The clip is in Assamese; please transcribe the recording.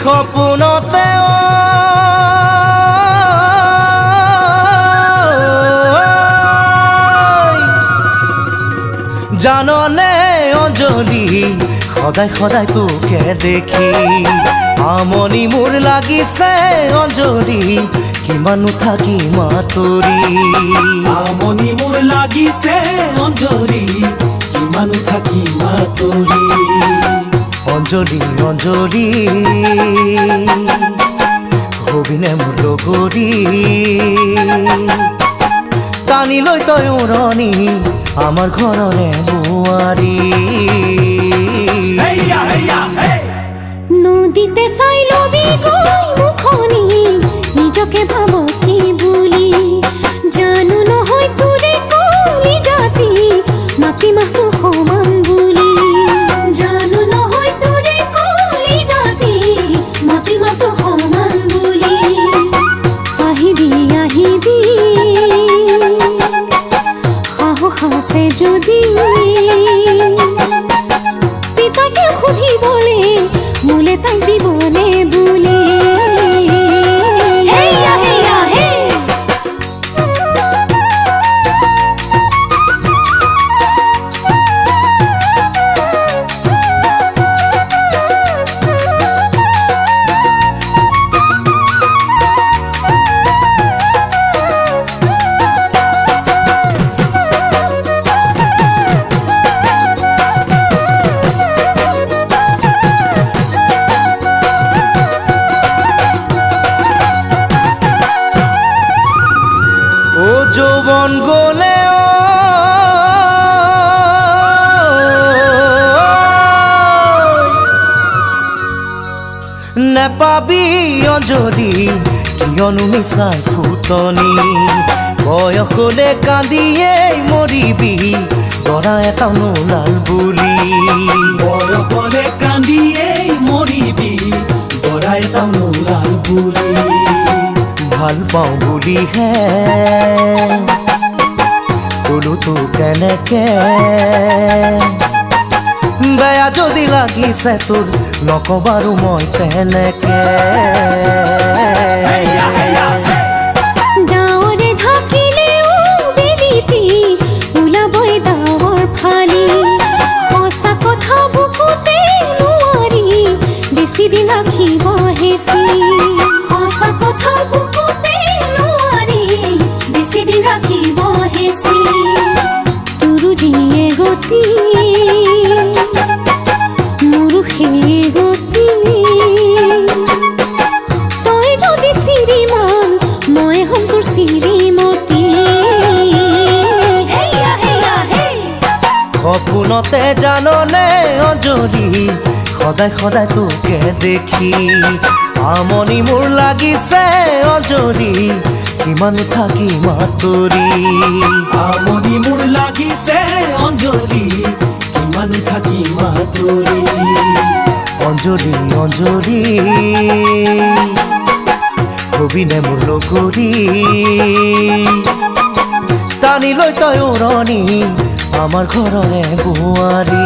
সপোনতে জাননে অঞ্জলি সদায় সদায় তোকে দেখি আমনি মোৰ লাগিছে অঞ্জলি কিমানো থাকি মাতৰি আমনি মোৰ লাগিছে অঞ্জলি কিমানো থাকি মাতৰি অঞ্জলি অঞ্জলি হবিনে মোৰ লগৰী টানি লৈ তই উৰণি আমাৰ ঘৰৰে বোৱাৰী নদীতে চাই লবি গৈ মুখনি নিজকে ভাব কি বুলি জানো নহয় তোৰে কলি জাতি মাটি মাহটো সমান বুলি জানো নহয় তোৰে কলি জাতি মাটি মাহটো সমান বুলি আহিবি আহিবি সাহস আছে যদি পিতাকে সুধিবলে মোলে তাই দিবনে বুলি হেয়া হেয়া হে যৌবন গলে নেপাবি অঞ্জলি কিয়নো মিছাই ফুটনি বয়স গলে কান্দিয়ে মৰিবি দৰা এটা নোলাল বুলি বয়স গলে কান্দিয়ে মৰিবি দৰা এটা নোলাল বুলি ভাল পাওঁ বুলিহে কলো তো কেনেকে বেয়া যদি লাগিছে তোৰ নকবাৰো মই তেনেকে ডাৱৰে ঢাকিলেও বেলিতি ওলাবই ডাৱৰ ফালি সঁচা কথা বুকুতে নোৱাৰি বেছি দিন ৰাখিব হেঁচি সঁচা কথা বুকুতে নোৱাৰি বেছি দিন ৰাখিব হেঁচি তোৰো যিয়ে গতি মোৰো সেই গতি তই যদি শ্ৰীমান মই হ'ম তোৰ শ্ৰীমতী হেয়া হেয়া হে সপোনতে জাননে অঞ্জলি সদায় সদায় তোকে দেখি আমনি মোৰ লাগিছে অঞ্জলি কিমানো থাকি মাতৰি আমনি মোৰ লাগিছে অঞ্জলি কিমানো থাকি মাতৰি অঞ্জলি অঞ্জলি হবিনে মোৰ লগৰী টানি লৈ তই উৰণি আমাৰ ঘৰৰে বোৱাৰী